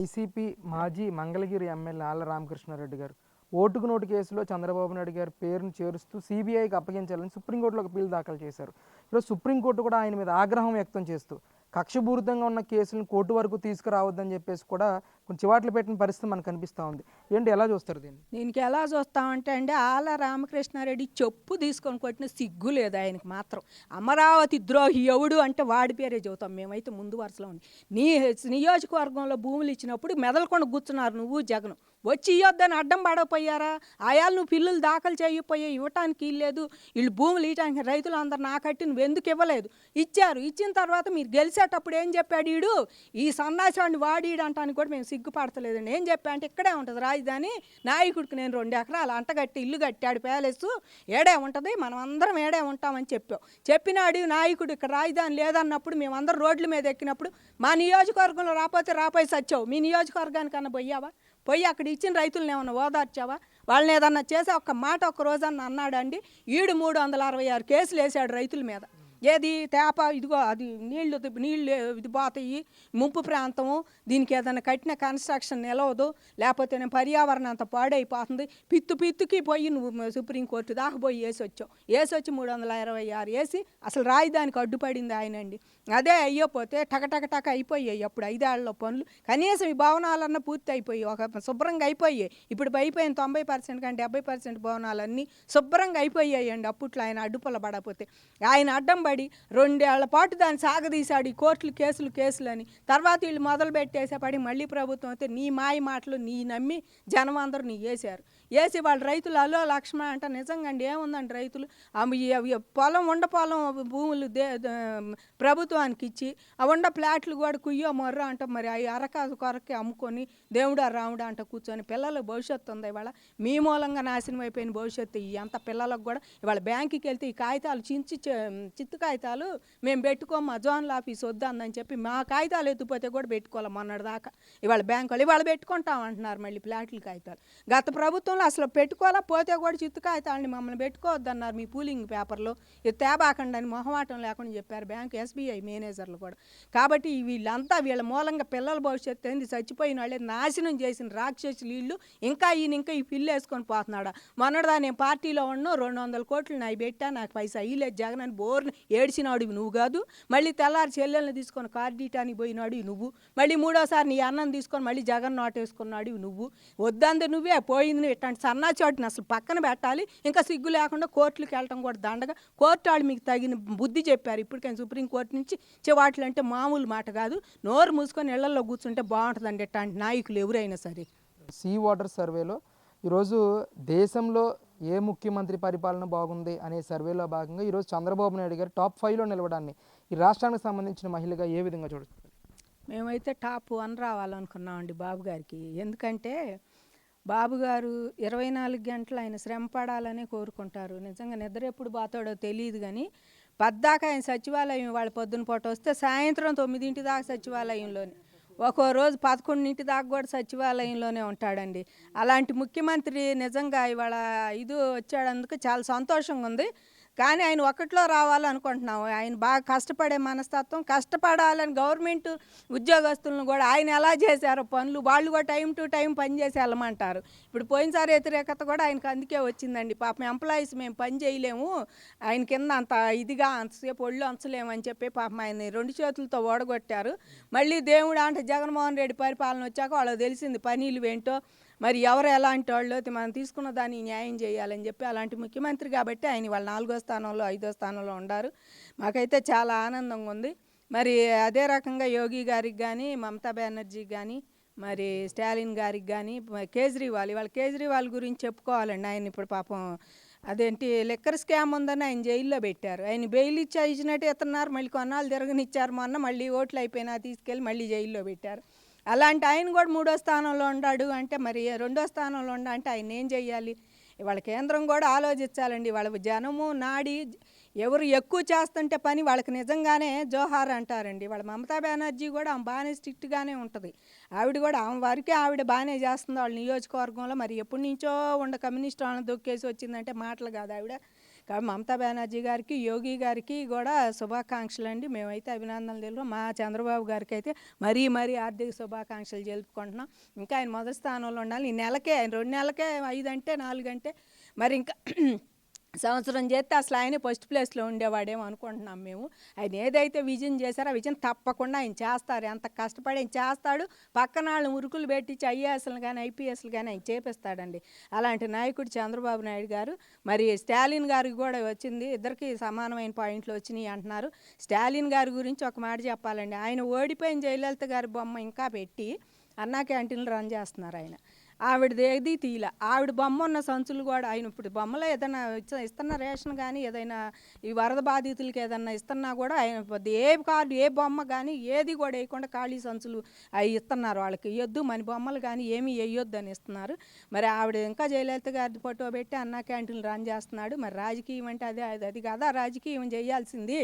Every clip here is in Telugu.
వైసీపీ మాజీ మంగళగిరి ఎమ్మెల్యే ఆళ్ల రామకృష్ణారెడ్డి గారు ఓటుకు నోటు కేసులో చంద్రబాబు నాయుడు గారి పేరును చేరుస్తూ సిబిఐకి అప్పగించాలని సుప్రీంకోర్టులో ఒక పిల్ దాఖలు చేశారు. ఈరోజు సుప్రీంకోర్టు కూడా ఆయన మీద ఆగ్రహం వ్యక్తం చేస్తూ కక్షపూరితంగా ఉన్న కేసులను కోర్టు వరకు తీసుకురావద్దని చెప్పేసి కూడా కొంచెం చివాట్లు పెట్టిన పరిస్థితి మనకు కనిపిస్తూ ఉంది. ఏంటి, ఎలా చూస్తారు దీన్ని? దీనికి ఎలా చూస్తామంటే అండి, ఆళ్ల రామకృష్ణారెడ్డి చెప్పు తీసుకొని కొట్టిన సిగ్గు లేదు ఆయనకి మాత్రం. అమరావతి ద్రోహి ఎవడు అంటే వాడి పేరే చెబుతాం మేమైతే ముందు వరుసలో ఉంది. నీ నియోజకవర్గంలో భూములు ఇచ్చినప్పుడు మెదలకుండా కూర్చున్నారు నువ్వు జగన్. వచ్చి ఇవ్వద్దని అడ్డం పడకపోయారా? ఆయాలు నువ్వు పిల్లులు దాఖలు చేయకపోయా, ఇవ్వటానికి ఇల్లేదు. వీళ్ళు భూములు ఇవ్వటానికి రైతులు అందరు నా కట్టి నువ్వు ఎందుకు ఇవ్వలేదు? ఇచ్చారు. ఇచ్చిన తర్వాత మీరు గెలిచేటప్పుడు ఏం చెప్పాడు ఈడు? ఈ సన్నాసివాడిని వాడీడు అంటానికి కూడా మేము సిగ్గుపడతలేదండి. ఏం చెప్పా అంటే ఇక్కడే ఉంటుంది రాజధాని, నాయకుడికి నేను 2 ఎకరాలు అంటగట్టి ఇల్లు కట్టాడు ప్యాలెస్, ఏడే ఉంటుంది, మనం అందరం ఏడే ఉంటామని చెప్పావు. చెప్పినాడు నాయకుడు ఇక్కడ రాజధాని లేదన్నప్పుడు మేమందరం రోడ్ల మీద ఎక్కినప్పుడు మా నియోజకవర్గంలో రాపోయి సచ్చావు. మీ నియోజకవర్గానికన్నా పోయావా? పోయి అక్కడ ఇచ్చిన రైతులను ఏమన్నా ఓదార్చావా? వాళ్ళని ఏదన్నా చేసి ఒక్క మాట ఒక్క రోజన్నా అన్నాడండి. ఈడు 366 కేసులు వేసాడు రైతుల మీద. ఏది తేప ఇదిగో అది నీళ్ళు ఇది పోతాయి, ముంపు ప్రాంతము, దీనికి ఏదైనా కట్టిన కన్స్ట్రక్షన్ నిలవదు, లేకపోతే పర్యావరణం అంతా పాడైపోతుంది. పిత్తుకి పోయి నువ్వు సుప్రీంకోర్టు దాకా పోయి వేసి వచ్చావు. 326 వేసి అసలు రాజధానికి అడ్డుపడింది ఆయనండి. అదే అయ్యపోతే టక అయిపోయాయి అప్పుడు 5 ఏళ్లలో పనులు. కనీసం ఈ భవనాలన్నా పూర్తి అయిపోయి ఒక శుభ్రంగా అయిపోయాయి. ఇప్పుడు అయిపోయిన 90% కంటే 70% భవనాలన్నీ శుభ్రంగా అయిపోయాయండి. అప్పట్లో ఆయన అడ్డుపల పడకపోతే ఆయన అడ్డం పడి 2 ఏళ్ల పాటు దాన్ని సాగదీశాడు. ఈ కోర్టులు కేసులని తర్వాత వీళ్ళు మొదలు పెట్టేసేపడి మళ్ళీ ప్రభుత్వం అయితే నీ మాయ మాటలు నీ నమ్మి జనం అందరూ నీ వేసారు. వేసి వాళ్ళ రైతులు అలో లక్ష్మణ అంట. నిజంగా అండి ఏముందండి, రైతులు పొలం భూములు ప్రభుత్వానికి ఇచ్చి ఆ ఉండ ప్లాట్లు కూడా కుయ్యో మొర్ర అంట. మరి అవి అరకాసు కొరకే అమ్ముకొని దేవుడా రాముడా అంట కూర్చొని పిల్లల భవిష్యత్తు ఉంది. ఇవాళ మీ మూలంగా నాశనం అయిపోయిన భవిష్యత్తు అంత పిల్లలకు కూడా ఇవాళ బ్యాంకుకి వెళ్తే ఈ కాగితాలు చిత్తు కాగితాలు మేము పెట్టుకోము, మా జోన్ల ఆఫీస్ వద్దని చెప్పి మా కాగితాలు ఎత్తుపోతే కూడా పెట్టుకోవాలి మొన్నటి దాకా. ఇవాళ బ్యాంకు వాళ్ళు ఇవాళ పెట్టుకుంటాం అంటున్నారు మళ్ళీ ప్లాట్ల కాగితాలు. గత ప్రభుత్వంలో అసలు పెట్టుకోవాలా, పోతే కూడా చిత్తు కాగితాలని మమ్మల్ని పెట్టుకోవద్దన్నారు మీ పూలింగ్ పేపర్లో. ఇది తేబాకండి అని మొహమాటం లేకుండా చెప్పారు బ్యాంకు ఎస్బీఐ మేనేజర్లు కూడా. కాబట్టి వీళ్ళంతా వీళ్ళ మూలంగా పిల్లల భవిష్యత్తు ఏంది, చచ్చిపోయిన వాళ్ళే నాశనం చేసిన రాక్షసులు వీళ్ళు. ఇంకా ఈ పిల్లు వేసుకొని పోతున్నాడా? మొన్నటిదా నేను పార్టీలో ఉన్నో 200 కోట్లు నాకు పెట్టా, నాకు పైసా అయ్యలేదు జగన్ అని బోర్ని ఏడ్చినాడు నువ్వు కాదు. మళ్ళీ తెల్లారి చెల్లెల్ని తీసుకొని కార్డీటానికి పోయినాడు నువ్వు. మళ్ళీ 3వసారి నీ అన్నం తీసుకొని మళ్ళీ జగన్ నోటేసుకున్నాడు నువ్వు. వద్దంది నువ్వే, పోయింది ఇట్లాంటి సన్నాచోటిని అసలు పక్కన పెట్టాలి. ఇంకా సిగ్గు లేకుండా కోర్టులకు వెళ్ళటం కూడా దండగా. కోర్టు వాళ్ళు మీకు తగిన బుద్ధి చెప్పారు ఇప్పటికైనా సుప్రీంకోర్టు నుంచి. చివాట్లు అంటే మామూలు మాట కాదు. నోరు మూసుకొని ఇళ్లలో కూర్చుంటే బాగుంటుందండి ఇట్లాంటి నాయకులు ఎవరైనా సరే. సీ వాటర్ సర్వేలో ఈరోజు దేశంలో ఏ ముఖ్యమంత్రి పరిపాలన బాగుంది అనే సర్వేలో భాగంగా ఈరోజు చంద్రబాబు నాయుడు గారు టాప్ 5లో నిలవడాన్ని ఈ రాష్ట్రానికి సంబంధించిన మహిళగా ఏ విధంగా చూడొచ్చు? మేమైతే టాప్ 1 రావాలనుకున్నామండి బాబు గారికి. ఎందుకంటే బాబు గారు 24 గంటలు ఆయన శ్రమ పడాలని కోరుకుంటారు. నిజంగా నిద్ర ఎప్పుడు పోతాడో తెలియదు కానీ పద్దాక ఆయన సచివాలయం వాళ్ళ పొద్దున పూట వస్తే సాయంత్రం 9 దాకా సచివాలయంలోనే, ఒక్కో రోజు 11 దాకా కూడా సచివాలయంలోనే ఉంటాడండి. అలాంటి ముఖ్యమంత్రి నిజంగా ఇవాళ వచ్చాడందుకు చాలా సంతోషంగా ఉంది. కానీ ఆయన ఒక్కట్లో రావాలనుకుంటున్నాము. ఆయన బాగా కష్టపడే మనస్తత్వం, కష్టపడాలని గవర్నమెంట్ ఉద్యోగస్తులను కూడా ఆయన ఎలా చేశారో పనులు వాళ్ళు కూడా టైం టు టైం పని చేసి వెళ్ళమంటారు. ఇప్పుడు పోయినసారి వ్యతిరేకత కూడా ఆయనకు అందుకే వచ్చిందండి. పాపం ఎంప్లాయీస్ మేము పని చేయలేము, ఆయన కింద అంత ఇదిగా అంతసేపు ఒళ్ళు అంచలేము అని చెప్పి పాపం ఆయన 2 చేతులతో ఓడగొట్టారు. మళ్ళీ దేవుడు అంటే జగన్మోహన్ రెడ్డి పరిపాలన వచ్చాక వాళ్ళకి తెలిసింది పనీలు ఏంటో, మరి ఎవరు ఎలాంటి వాళ్ళు మనం తీసుకున్న దాన్ని న్యాయం చేయాలని చెప్పి అలాంటి ముఖ్యమంత్రి కాబట్టి ఆయన వాళ్ళు 4వ స్థానంలో 5వ స్థానంలో ఉన్నారు. మాకైతే చాలా ఆనందంగా ఉంది. మరి అదే రకంగా యోగి గారికి కానీ, మమతా బెనర్జీకి కానీ, మరి స్టాలిన్ గారికి కానీ, కేజ్రీవాల్ గురించి చెప్పుకోవాలండి. ఆయన ఇప్పుడు పాపం అదేంటి లిక్కర్ స్కామ్ ఉందని ఆయన జైల్లో పెట్టారు. ఆయన బెయిల్ ఇచ్చినట్టు ఇస్తున్నారు, మళ్ళీ కొన్నాళ్ళు తిరగనిచ్చారు. మొన్న మళ్ళీ ఓట్లు అయిపోయినా తీసుకెళ్ళి మళ్ళీ జైల్లో పెట్టారు. అలాంటి ఆయన కూడా 3వ స్థానంలో ఉన్నాడు అంటే మరి 2వ స్థానంలో అంటే ఆయన ఏం చెయ్యాలి? వాళ్ళ కేంద్రం కూడా ఆలోచించాలండి. వాళ్ళ జనము నాడి ఎవరు ఎక్కువ చేస్తుంటే పని వాళ్ళకి నిజంగానే జోహార్ అంటారండి. వాళ్ళ మమతా బెనర్జీ కూడా ఆమె బాగానే స్ట్రిక్ట్గానే ఉంటుంది. ఆవిడ కూడా ఆమె వరకే ఆవిడ బాగానే చేస్తుంది వాళ్ళ నియోజకవర్గంలో. మరి ఎప్పటి నుంచో కమ్యూనిస్ట్ వాళ్ళని దొక్కేసి వచ్చిందంటే మాటలు కాదు ఆవిడ. కాబట్టి మమతా బెనర్జీ గారికి, యోగి గారికి కూడా శుభాకాంక్షలు అండి. మేమైతే అభినందనలు తెలుపు. మా చంద్రబాబు గారికి అయితే మరీ ఆర్థిక శుభాకాంక్షలు జరుపుకుంటున్నాం. ఇంకా ఆయన మొదటి స్థానంలో ఉండాలి. ఈ నెలకే ఆయన 2 నెలలకే 5 అంటే 4 అంటే మరి ఇంకా సంవత్సరం చేస్తే అసలు ఆయన ఫస్ట్ ప్లేస్లో ఉండేవాడేమో అనుకుంటున్నాం మేము. ఆయన ఏదైతే విజన్ చేశారో ఆ విజన్ తప్పకుండా ఆయన చేస్తారు. ఎంత కష్టపడి ఆయన చేస్తాడు. పక్కన వాళ్ళని ఉరుకులు పెట్టించి ఐఏఎస్లు కానీ ఐపీఎస్లు కానీ ఆయన చేపిస్తాడండి. అలాంటి నాయకుడు చంద్రబాబు నాయుడు గారు. మరి స్టాలిన్ గారికి కూడా వచ్చింది, ఇద్దరికి సమానమైన పాయింట్లు వచ్చినాయి అంటున్నారు. స్టాలిన్ గారి గురించి ఒక మాట చెప్పాలండి. ఆయన ఓడిపోయిన జయలలిత గారి బొమ్మ ఇంకా పెట్టి అన్నా క్యాంటీన్లు రన్ చేస్తున్నారు ఆయన. ఆవిడది ఏది తీల. ఆవిడ బొమ్మ ఉన్న సంచులు కూడా ఆయన ఇప్పుడు బొమ్మలో ఏదైనా ఇస్తున్న రేషన్ కానీ ఏదైనా ఈ వరద బాధితులకి ఏదన్నా ఇస్తున్నా కూడా ఆయన ఏ కార్డు ఏ బొమ్మ కానీ ఏది కూడా వేయకుండా ఖాళీ సంచులు అవి ఇస్తున్నారు. వాళ్ళకి ఇవ్వద్దు, మన బొమ్మలు కానీ ఏమీ వేయొద్దు అని ఇస్తున్నారు. మరి ఆవిడ ఇంకా జయలలిత గారి ఫోటో పెట్టి అన్నా క్యాంటీన్లు రన్ చేస్తున్నాడు. మరి రాజకీయం అంటే అది కదా రాజకీయం చేయాల్సింది.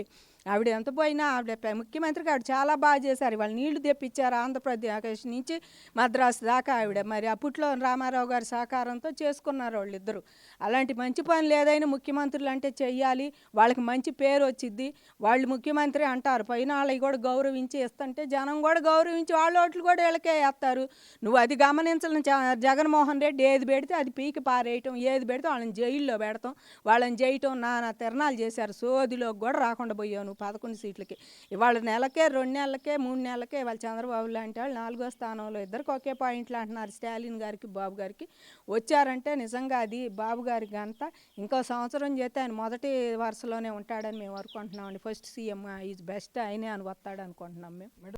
ఆవిడ ఎంత పోయినా ఆవిడ ముఖ్యమంత్రికి ఆవిడ చాలా బాగా చేశారు. వాళ్ళు నీళ్లు తెప్పించారు ఆంధ్రప్రదేశ్ నుంచి మద్రాసు దాకా ఆవిడ. మరి అప్పట్లో రామారావు గారి సహకారంతో చేసుకున్నారు వాళ్ళిద్దరూ. అలాంటి మంచి పనులు ఏదైనా ముఖ్యమంత్రులు అంటే చెయ్యాలి, వాళ్ళకి మంచి పేరు వచ్చిద్ది. వాళ్ళు ముఖ్యమంత్రి అంటారు, పైన వాళ్ళకి కూడా గౌరవించి ఇస్తుంటే జనం కూడా గౌరవించి వాళ్ళ ఓట్లు కూడా వీళ్ళకే వేస్తారు. నువ్వు అది గమనించాలని జగన్మోహన్ రెడ్డి ఏది పెడితే అది పీకి పారేయటం, ఏది పెడితే వాళ్ళని జైల్లో పెడతాం, వాళ్ళని చేయటం, నానా తిరణాలు చేశారు. సోదిలోకి కూడా రాకుండా పోయావు నువ్వు 11 సీట్లకి. ఇవాళ నెలకే 2 నెలలకే 3 నెలలకే వాళ్ళ చంద్రబాబు లాంటి వాళ్ళు 4వ స్థానంలో, ఇద్దరికి ఒకే పాయింట్లు అంటున్నారు. స్టాలిన్ గారికి బాబు గారికి వచ్చారంటే నిజంగా అది బాబు గారి ఘనత. ఇంకో సంవత్సరం చేస్తే ఆయన మొదటి వరుసలోనే ఉంటాడని మేము అనుకుంటున్నామండి. ఫస్ట్ సీఎం ఈజ్ బెస్ట్ ఆయనే అని వస్తాడు అనుకుంటున్నాం మేము.